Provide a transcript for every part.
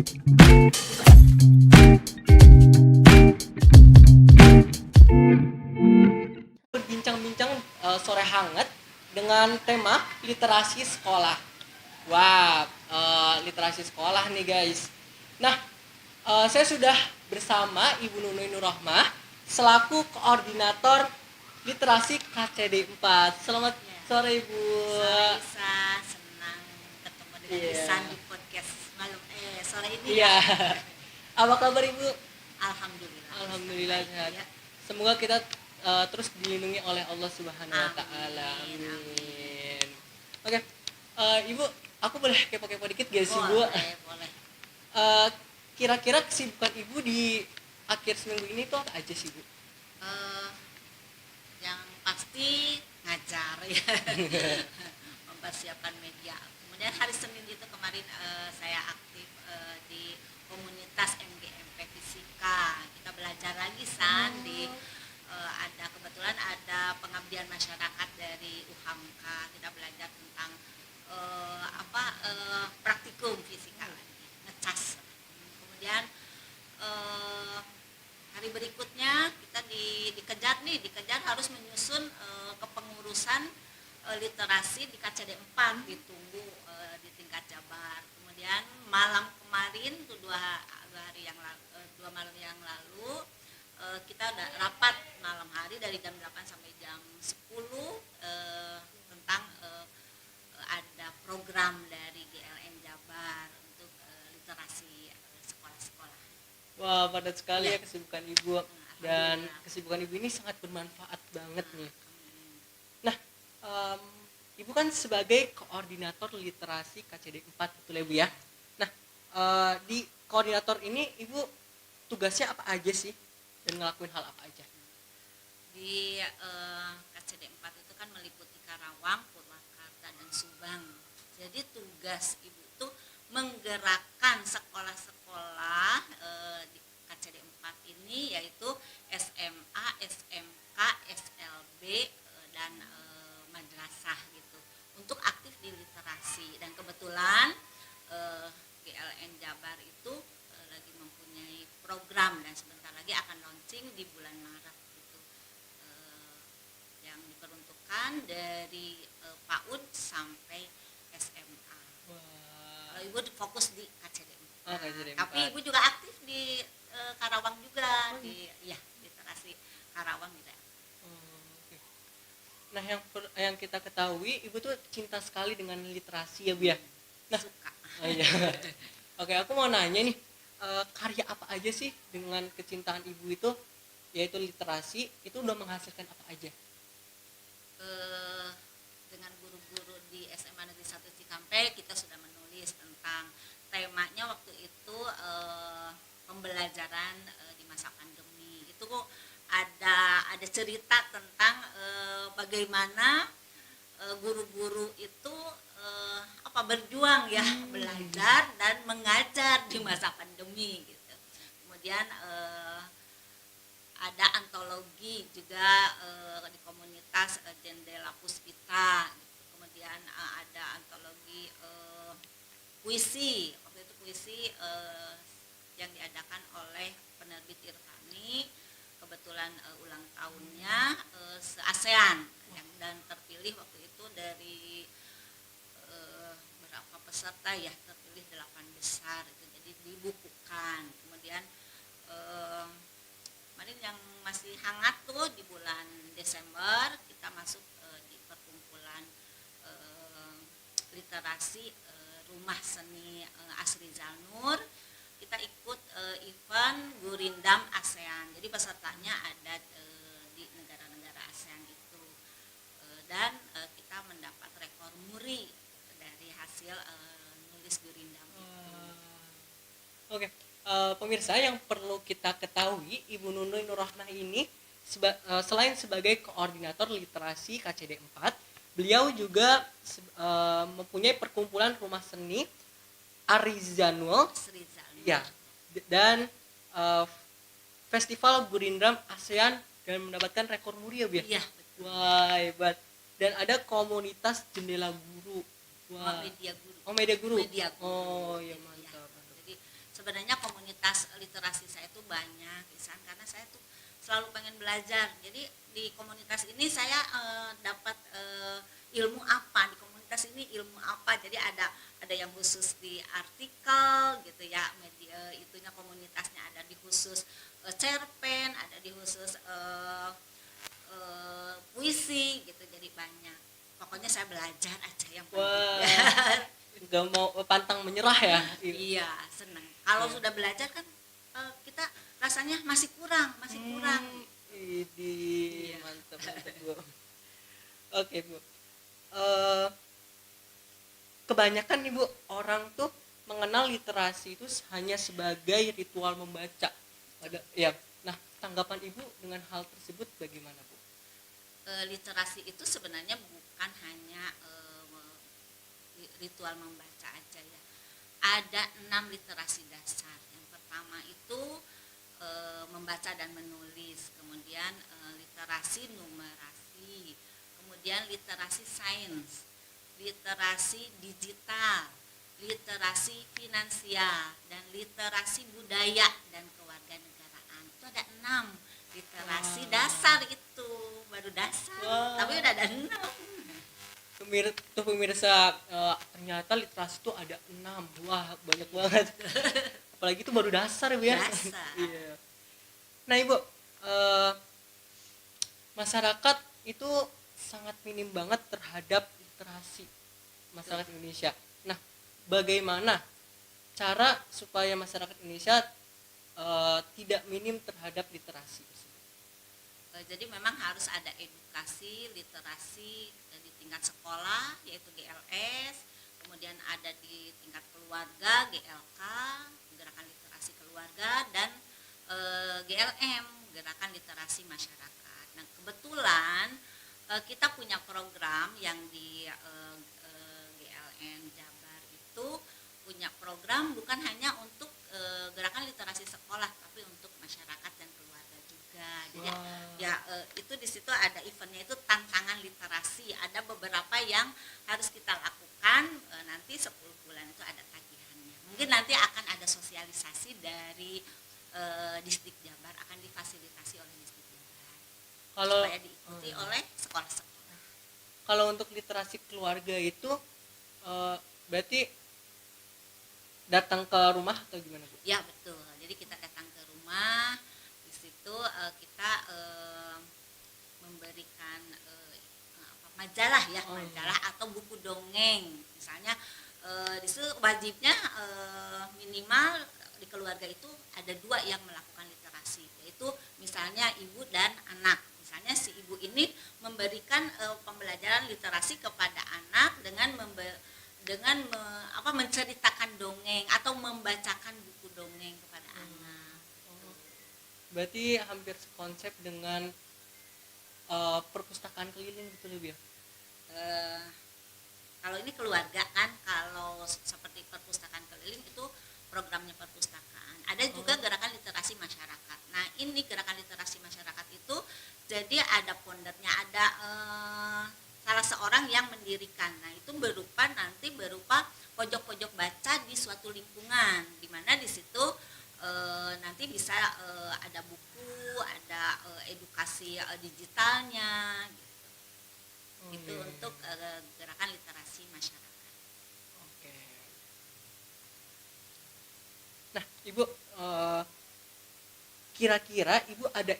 Berbincang-bincang sore hangat dengan tema literasi sekolah. Wah, literasi sekolah nih guys. Nah, saya sudah bersama Ibu Nunui Nurrohmah selaku koordinator literasi KCD 4. Selamat Ya. sore Ibu. Sore Isa, senang ketemu dengan Iya. Isan di podcast sore ini Iya. ya. Apa kabar Ibu? Alhamdulillah. Alhamdulillah Baik, sehat. ya. Semoga kita terus dilindungi oleh Allah Subhanahu wa taala. Amin, Amin. Oke. Ibu, aku boleh kepo-kepo dikit gak sih, Bu? Boleh. Kira-kira kesibukan Ibu di akhir seminggu ini tuh apa aja sih, Bu? Yang pasti ngajar ya. Mempersiapkan media. Kemudian hari Senin itu kemarin saya aktif di komunitas MGMP Fisika. Kita belajar lagi di kebetulan ada pengabdian masyarakat dari UHAMKA. Kita belajar tentang praktikum fisika lagi, ngecas. Kemudian hari berikutnya kita dikejar harus menyusun kepengurusan literasi di KCD 4, ditunggu di tingkat Jabar. Kemudian malam kemarin tuh dua malam yang lalu kita ada rapat malam hari dari jam 8 sampai jam 10 tentang ada program dari GLN Jabar untuk literasi sekolah-sekolah. Wah, padat sekali ya Ya. kesibukan Ibu. Dan kesibukan Ibu ini sangat bermanfaat banget nih. Nah, Ibu kan sebagai koordinator literasi KCD 4, betul ya Bu ya? Nah, di koordinator ini Ibu tugasnya apa aja sih? Dan ngelakuin hal apa aja? Di KCD 4 itu kan meliputi Karawang, Purwakarta, dan Subang. Jadi tugas Ibu itu menggerakkan sekolah-sekolah di KCD 4 ini, yaitu SMA, SMK, SLB, dan madrasah gitu, untuk aktif di literasi. Dan kebetulan GLN Jabar itu lagi mempunyai program dan sebentar lagi akan launching di bulan Maret gitu, yang diperuntukkan dari PAUD sampai SMA. Wah. Kalau Ibu fokus di KCD 4. KCD 4. Tapi Ibu juga aktif di Karawang juga, di literasi Karawang gitu ya. Oke. Nah, yang kita ketahui Ibu tuh cinta sekali dengan literasi ya Bu ya. Nah, Suka. iya. Oke, aku mau nanya nih, karya apa aja sih dengan kecintaan Ibu itu, yaitu literasi, itu udah menghasilkan apa aja? Dengan guru-guru di SMA Negeri 1 Cikampek kita sudah menulis tentang temanya waktu itu pembelajaran di masa pandemi. Itu ada cerita tentang bagaimana guru-guru itu berjuang ya, belajar dan mengajar di masa pandemi gitu. Kemudian ada antologi juga di komunitas Jendela Puspita gitu. Kemudian ada antologi puisi, waktu itu puisi yang diadakan oleh penerbit Irtani, kebetulan ulang tahunnya se-ASEAN, dan terpilih waktu itu dari berapa peserta ya, terpilih 8 besar itu, jadi dibukukan. Kemudian kemarin yang masih hangat tuh di bulan Desember kita masuk di perkumpulan literasi Rumah Seni Asri Zanur. Kita ikut event Gurindam ASEAN. Jadi pesertanya ada di negara-negara ASEAN itu. Dan kita mendapat rekor muri dari hasil nulis Gurindam itu. Oke. Pemirsa, yang perlu kita ketahui, Ibu Nunui Nurrohmah ini selain sebagai koordinator literasi KCD 4, beliau juga mempunyai perkumpulan rumah seni Arizanul ya, dan festival Gurindam ASEAN, dan mendapatkan rekor muri ya Bu ya? Iya, Wah, hebat. Dan ada komunitas Jendela Guru. Wah. Media Guru. Oh, Media Guru. Media Guru. Oh, ya Jadi, mantap. Jadi sebenarnya komunitas literasi saya itu banyak, Isan, karena saya tuh selalu pengen belajar. Jadi di komunitas ini saya dapat ilmu apa, di komunitas ini ilmu apa. Jadi ada yang khusus di artikel gitu ya, media itunya komunitasnya ada di khusus cerpen, ada di khusus puisi gitu, jadi banyak. Pokoknya saya belajar aja yang penting. Wah, nggak mau pantang menyerah ya. Iya, senang. Kalau Iya. sudah belajar kan kita rasanya masih kurang. Idi, Iya. mantap mantap Bu. Oke Bu. Eh, Kebanyakan nih Bu, orang tuh mengenal literasi itu hanya sebagai ritual membaca. Ya. Nah, tanggapan Ibu dengan hal tersebut bagaimana Bu? Literasi itu sebenarnya bukan hanya ritual membaca aja ya. Ada 6 literasi dasar. Yang pertama itu membaca dan menulis, kemudian literasi numerasi, kemudian literasi sains, literasi digital, literasi finansial, dan literasi budaya dan kewarganegaraan. Itu ada 6 literasi dasar, itu baru dasar. Wow. Tapi udah ada 6. Pemirsa, ternyata literasi itu ada 6. Wah, banyak banget. Apalagi itu baru dasar Bu ya. Dasar. Iya. Nah Ibu, masyarakat itu sangat minim banget terhadap literasi masyarakat Indonesia. Nah, bagaimana cara supaya masyarakat Indonesia tidak minim terhadap literasi tersebut? Jadi memang harus ada edukasi literasi di tingkat sekolah, yaitu GLS, kemudian ada di tingkat keluarga, GLK, Gerakan Literasi Keluarga, dan GLM, Gerakan Literasi Masyarakat. Nah, kebetulan kita punya program yang di GLN Jabar itu punya program bukan hanya untuk gerakan literasi sekolah, tapi untuk masyarakat dan keluarga juga. Jadi ya itu di situ ada eventnya, itu tantangan literasi. Ada beberapa yang harus kita lakukan, nanti 10 bulan itu ada tagihannya. Mungkin nanti akan ada sosialisasi dari Distrik Jabar, akan difasilitasi oleh Distrik Jabar supaya diikuti oleh sekolah-sekolah. Kalau untuk literasi keluarga itu berarti datang ke rumah atau gimana Bu? Ya betul. Jadi kita datang ke rumah, di situ kita memberikan majalah ya, majalah atau buku dongeng. Misalnya di situ wajibnya minimal di keluarga itu ada 2 yang melakukan literasi, yaitu misalnya ibu dan anak. Misalnya si ibu ini memberikan pembelajaran literasi kepada anak dengan menceritakan dongeng atau membacakan buku dongeng kepada anak. Berarti hampir sekonsep dengan perpustakaan keliling gitu lebih ya? Kalau ini keluarga kan, kalau seperti perpustakaan keliling itu programnya perpustakaan. Ada juga gerakan literasi masyarakat. Nah, ini gerakan literasi masyarakat itu jadi ada foundernya, ada salah seorang yang mendirikan. Nah, itu berupa pojok-pojok baca di suatu lingkungan, di mana di situ nanti bisa ada buku, ada edukasi digitalnya gitu. Itu untuk gerakan literasi masyarakat. Oke. Nah, Ibu, kira-kira Ibu ada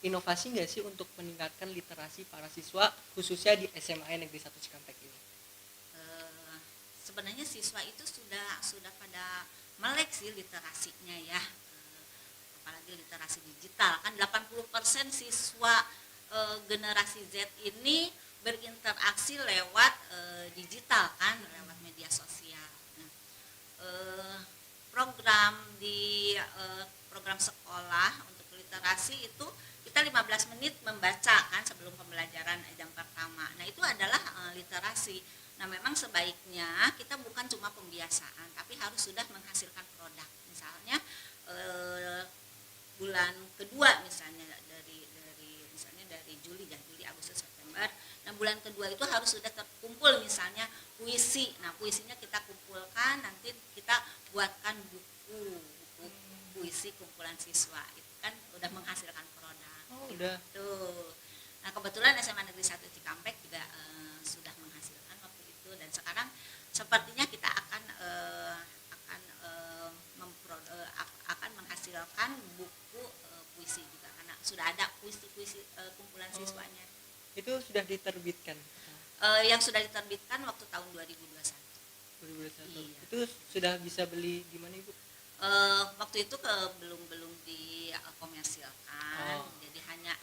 inovasi nggak sih untuk meningkatkan literasi para siswa khususnya di SMA Negeri 1 Cikampek ini? Sebenarnya siswa itu sudah pada melek sih literasinya ya, apalagi literasi digital kan 80% siswa generasi Z ini berinteraksi lewat digital kan, lewat media sosial. Nah, program sekolah untuk literasi itu kita 15 menit membaca kan sebelum pembelajaran jam pertama. Nah, itu adalah literasi. Nah, memang sebaiknya kita bukan cuma pembiasaan, tapi harus sudah menghasilkan produk. Misalnya bulan kedua misalnya dari Juli, Agustus, September. Nah, bulan kedua itu harus sudah terkumpul misalnya puisi. Nah, puisinya kita kumpulkan, nanti kita buatkan buku buku puisi kumpulan siswa. Itu kan udah menghasilkan produk. Oh, udah. Tuh. Nah, kebetulan SMA Negeri 1 Cikampek juga sudah menghasilkan waktu itu, dan sekarang sepertinya kita akan akan menghasilkan buku puisi juga, karena sudah ada puisi-puisi kumpulan siswanya. Itu sudah diterbitkan. Yang sudah diterbitkan waktu tahun 2021. 2021. Iya. Itu sudah bisa beli di mana Ibu? Waktu itu belum dikomersilkan, jadi hanya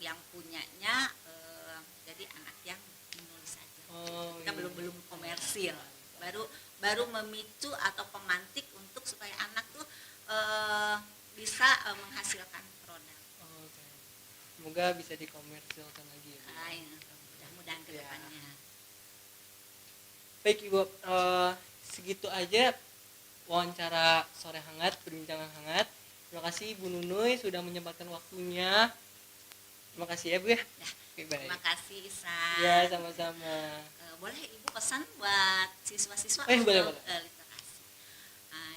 yang punyanya jadi anak yang menulis saja. Kita Iya. belum komersil, baru memicu atau pemantik untuk supaya anak tuh bisa menghasilkan produk. Oke. Semoga bisa dikomersilkan lagi ya. Mudah-mudahan ke depannya. Baik Ibu, segitu aja wawancara sore hangat, perbincangan hangat. Terima kasih Bu Nunuy sudah menyempatkan waktunya. Terima kasih ya Bu ya. Oke, baik. Terima kasih Isan. Ya, sama-sama. Boleh Ibu pesan buat siswa-siswa Boleh. literasi.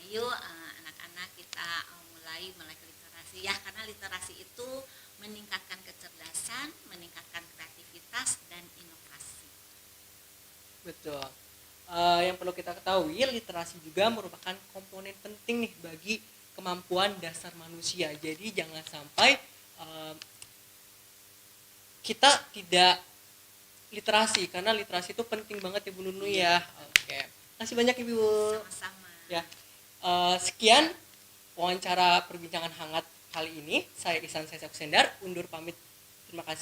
Yuk anak-anak kita mulai melek literasi ya, karena literasi itu meningkatkan kecerdasan, meningkatkan kreativitas dan inovasi. Betul. Yang perlu kita ketahui, literasi juga merupakan komponen penting nih bagi kemampuan dasar manusia. Jadi jangan sampai kita tidak literasi, karena literasi itu penting banget ya Bu Nunu ya. Oke. Kasih banyak Ibu. Sama-sama. Ya. Sekian wawancara perbincangan hangat kali ini. Saya Ihsan Sendar undur pamit. Terima kasih.